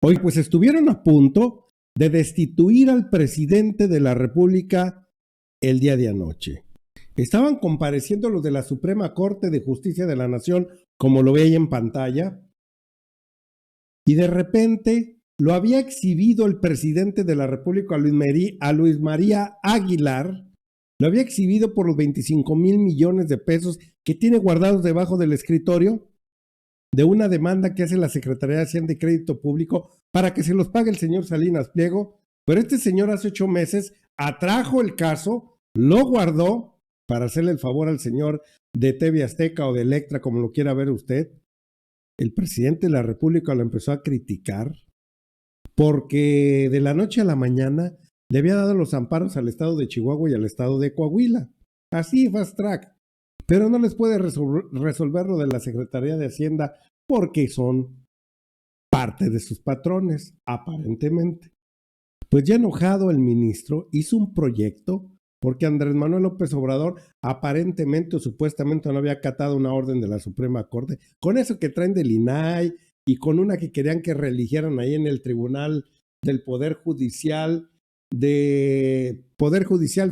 Hoy pues estuvieron a punto de destituir al presidente de la República el día de anoche. Estaban compareciendo los de la Suprema Corte de Justicia de la Nación, como lo ve ahí en pantalla, y de repente lo había exhibido el presidente de la República, a Luis María Aguilar, lo había exhibido por los 25,000 millones de pesos que tiene guardados debajo del escritorio de una demanda que hace la Secretaría de Hacienda y Crédito Público para que se los pague el señor Salinas Pliego. Pero este señor hace 8 meses atrajo el caso, lo guardó para hacerle el favor al señor de TV Azteca o de Electra, como lo quiera ver usted. El presidente de la República lo empezó a criticar porque de la noche a la mañana le había dado los amparos al estado de Chihuahua y al estado de Coahuila. Así, fast track. Pero no les puede resolver lo de la Secretaría de Hacienda porque son parte de sus patrones, aparentemente. Pues ya enojado el ministro hizo un proyecto porque Andrés Manuel López Obrador aparentemente o supuestamente no había acatado una orden de la Suprema Corte, con eso que traen del INAI y con una que querían que reeligieran ahí en el Tribunal del Poder Judicial,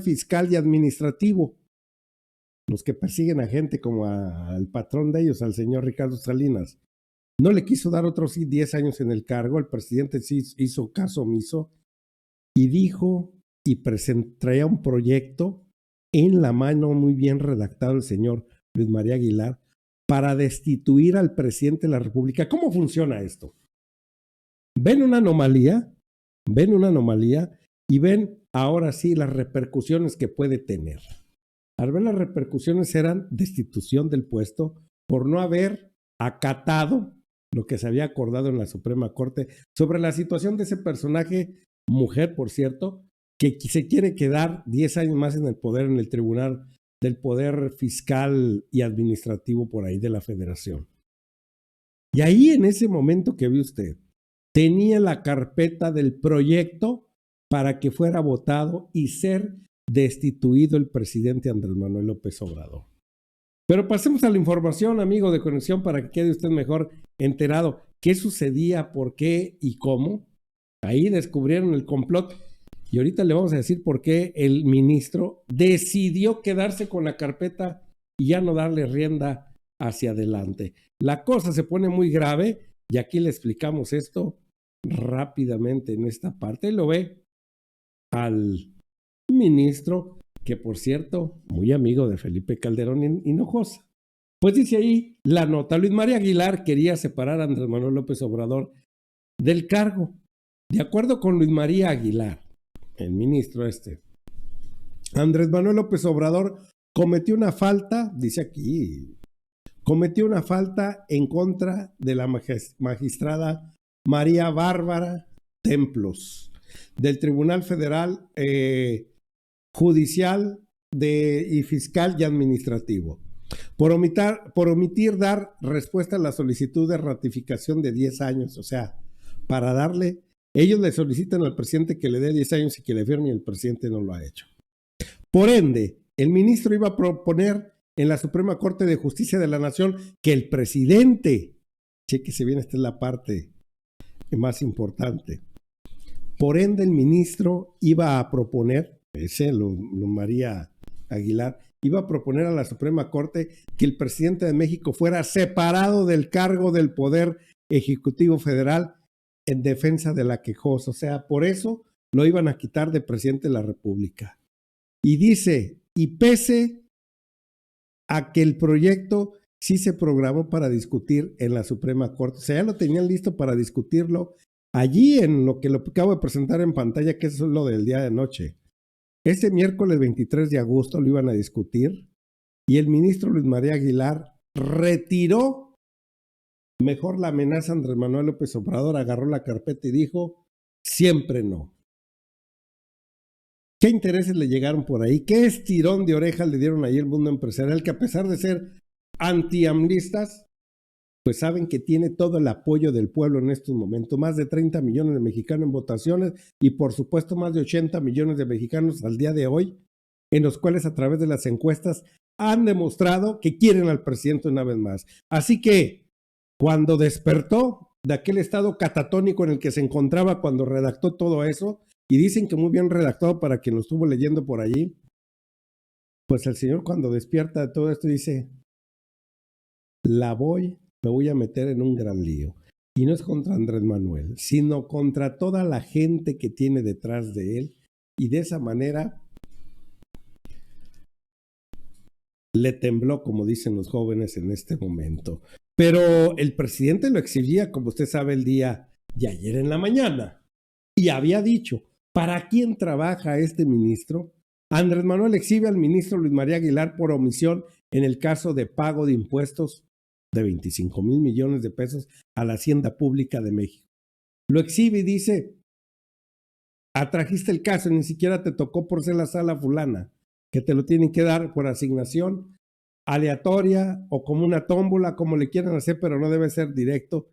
Fiscal y Administrativo. Los que persiguen a gente como al patrón de ellos, al señor Ricardo Salinas. No le quiso dar otros 10 años en el cargo, el presidente sí hizo caso omiso y dijo y traía un proyecto en la mano muy bien redactado el señor Luis María Aguilar para destituir al presidente de la República. ¿Cómo funciona esto? ¿Ven una anomalía? Y ven ahora sí las repercusiones que puede tener. Al ver las repercusiones eran destitución del puesto por no haber acatado lo que se había acordado en la Suprema Corte sobre la situación de ese personaje, mujer por cierto, que se quiere quedar 10 años más en el poder en el Tribunal del Poder Fiscal y Administrativo por ahí de la Federación. Y ahí en ese momento que ve usted, tenía la carpeta del proyecto para que fuera votado y ser destituido el presidente Andrés Manuel López Obrador. Pero pasemos a la información, amigo de Conexión, para que quede usted mejor enterado. ¿Qué sucedía, por qué y cómo? Ahí descubrieron el complot y ahorita le vamos a decir por qué el ministro decidió quedarse con la carpeta y ya no darle rienda hacia adelante. La cosa se pone muy grave y aquí le explicamos esto rápidamente en esta parte. Lo ve al ministro, que por cierto, muy amigo de Felipe Calderón Hinojosa. Pues dice ahí la nota, Luis María Aguilar quería separar a Andrés Manuel López Obrador del cargo. De acuerdo con Luis María Aguilar, el ministro Andrés Manuel López Obrador cometió una falta, dice aquí, cometió una falta en contra de la magistrada María Bárbara Templos, del Tribunal Federal Judicial y Fiscal y Administrativo, por omitir dar respuesta a la solicitud de ratificación de 10 años, o sea, para darle, ellos le solicitan al presidente que le dé 10 años y que le firme y el presidente no lo ha hecho. Por ende, el ministro iba a proponer en la Suprema Corte de Justicia de la Nación que el presidente, chéquese bien, esta es la parte más importante. Por ende, el ministro iba a proponer, María Aguilar, iba a proponer a la Suprema Corte que el presidente de México fuera separado del cargo del Poder Ejecutivo Federal en defensa de la quejosa. O sea, por eso lo iban a quitar de presidente de la República. Y dice, y pese a que el proyecto sí se programó para discutir en la Suprema Corte, o sea, ya lo tenían listo para discutirlo allí en lo que lo acabo de presentar en pantalla, que es lo del día de anoche. Este miércoles 23 de agosto lo iban a discutir y el ministro Luis María Aguilar retiró mejor la amenaza a Andrés Manuel López Obrador, agarró la carpeta y dijo, siempre no. ¿Qué intereses le llegaron por ahí? ¿Qué estirón de orejas le dieron ahí el mundo empresarial que a pesar de ser antiamlistas, pues saben que tiene todo el apoyo del pueblo en estos momentos, más de 30 millones de mexicanos en votaciones y por supuesto más de 80 millones de mexicanos al día de hoy, en los cuales a través de las encuestas han demostrado que quieren al presidente una vez más. Así que cuando despertó de aquel estado catatónico en el que se encontraba cuando redactó todo eso, y dicen que muy bien redactado para quien lo estuvo leyendo por allí, pues el señor cuando despierta de todo esto dice, me voy a meter en un gran lío. Y no es contra Andrés Manuel, sino contra toda la gente que tiene detrás de él, y de esa manera le tembló, como dicen los jóvenes en este momento. Pero el presidente lo exhibía, como usted sabe, el día de ayer en la mañana. Y había dicho, ¿para quién trabaja este ministro? Andrés Manuel exhibe al ministro Luis María Aguilar por omisión en el caso de pago de impuestos de 25,000 millones de pesos a la Hacienda Pública de México. Lo exhibe y dice, atrajiste el caso, ni siquiera te tocó por ser la sala fulana, que te lo tienen que dar por asignación aleatoria o como una tómbola, como le quieran hacer, pero no debe ser directo,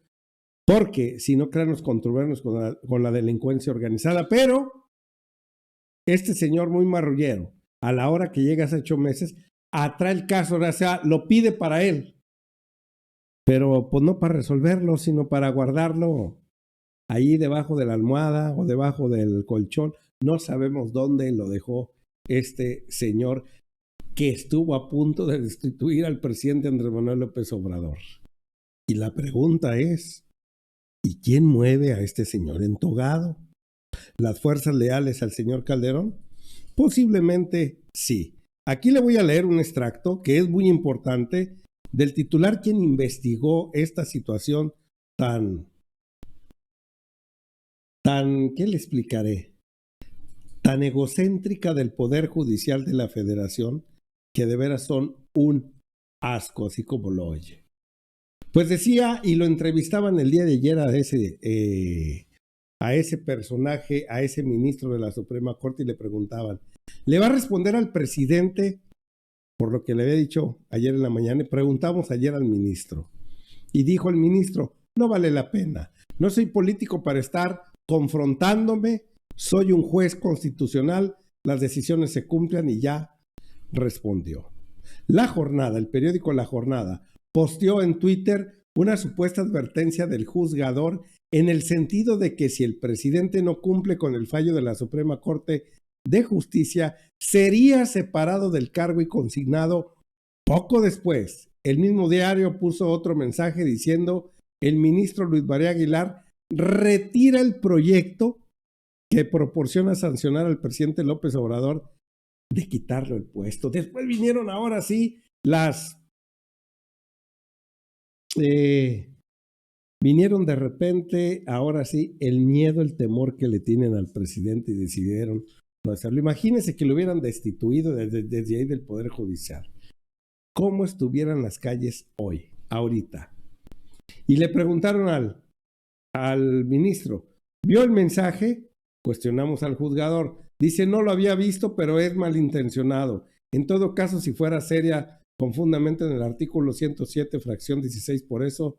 porque si no crean nos controvernos con la delincuencia organizada. Pero este señor muy marrullero, a la hora que llega hace 8 meses, atrae el caso, o sea, lo pide para él, pero pues no para resolverlo, sino para guardarlo ahí debajo de la almohada o debajo del colchón. No sabemos dónde lo dejó este señor que estuvo a punto de destituir al presidente Andrés Manuel López Obrador. Y la pregunta es, ¿y quién mueve a este señor entogado? ¿Las fuerzas leales al señor Calderón? Posiblemente sí. Aquí le voy a leer un extracto que es muy importante del titular quien investigó esta situación tan, ¿qué le explicaré? Tan egocéntrica del Poder Judicial de la Federación, que de veras son un asco, así como lo oye. Pues decía, y lo entrevistaban el día de ayer a ese personaje, a ese ministro de la Suprema Corte, y le preguntaban, ¿le va a responder al presidente por lo que le había dicho ayer en la mañana? Y preguntamos ayer al ministro, y dijo el ministro, no vale la pena, no soy político para estar confrontándome, soy un juez constitucional, las decisiones se cumplen, y ya respondió. La Jornada, el periódico La Jornada, posteó en Twitter una supuesta advertencia del juzgador en el sentido de que si el presidente no cumple con el fallo de la Suprema Corte de Justicia, sería separado del cargo y consignado poco después. El mismo diario puso otro mensaje diciendo, el ministro Luis María Aguilar retira el proyecto que proporciona sancionar al presidente López Obrador de quitarle el puesto. Después vinieron ahora sí vinieron de repente, ahora sí, el miedo, el temor que le tienen al presidente, y decidieron no hacerlo. Imagínense que lo hubieran destituido desde ahí del Poder Judicial. ¿Cómo estuvieran las calles hoy, ahorita? Y le preguntaron al ministro, ¿vio el mensaje? Cuestionamos al juzgador. Dice, no lo había visto, pero es malintencionado. En todo caso, si fuera seria con fundamento en el artículo 107, fracción 16, por eso,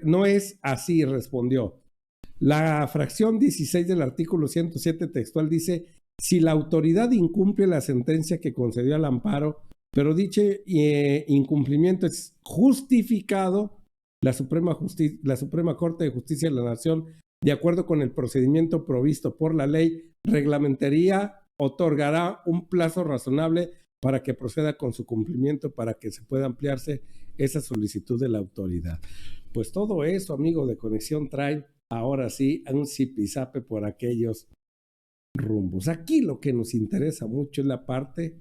no es así, respondió. La fracción 16 del artículo 107 textual dice, si la autoridad incumple la sentencia que concedió al amparo, pero dicho incumplimiento es justificado, la Suprema Corte de Justicia de la Nación, de acuerdo con el procedimiento provisto por la ley, reglamentaría, otorgará un plazo razonable para que proceda con su cumplimiento, para que se pueda ampliarse esa solicitud de la autoridad. Pues todo eso, amigo de Conexión, trae ahora sí a un zipizape por aquellos rumbos. Aquí lo que nos interesa mucho es la parte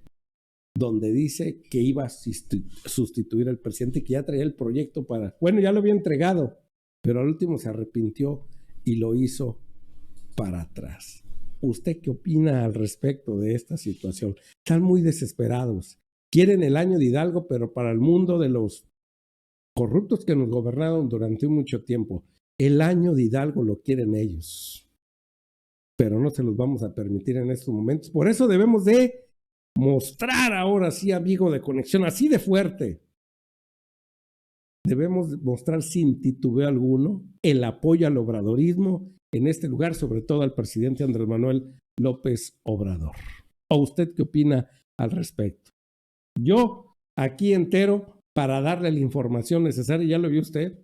donde dice que iba a sustituir al presidente, que ya traía el proyecto para... Bueno, ya lo había entregado, pero al último se arrepintió y lo hizo para atrás. ¿Usted qué opina al respecto de esta situación? Están muy desesperados. Quieren el año de Hidalgo, pero para el mundo de los corruptos que nos gobernaron durante mucho tiempo. El año de Hidalgo lo quieren ellos, pero no se los vamos a permitir en estos momentos. Por eso debemos de mostrar ahora sí, amigo de Conexión, así de fuerte. Debemos mostrar sin titubeo alguno el apoyo al obradorismo en este lugar, sobre todo al presidente Andrés Manuel López Obrador. ¿O usted qué opina al respecto? Yo aquí entero para darle la información necesaria, ya lo vio usted,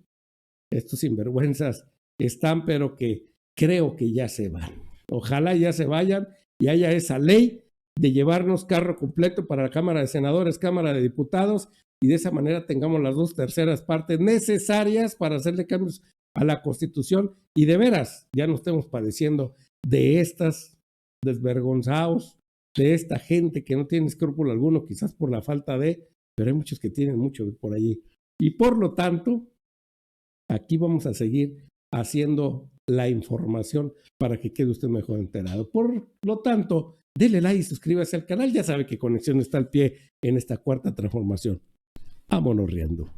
Estos sinvergüenzas están, pero que creo que ya se van. Ojalá ya se vayan y haya esa ley de llevarnos carro completo para la Cámara de Senadores, Cámara de Diputados, y de esa manera tengamos las 2/3 partes necesarias para hacerle cambios a la Constitución y de veras ya no estemos padeciendo de estas desvergonzados, de esta gente que no tiene escrúpulo alguno, quizás por la falta de, pero hay muchos que tienen mucho por allí. Y por lo tanto, aquí vamos a seguir haciendo la información para que quede usted mejor enterado. Por lo tanto, dele like y suscríbase al canal. Ya sabe que Conexión está al pie en esta cuarta transformación. Vámonos riendo.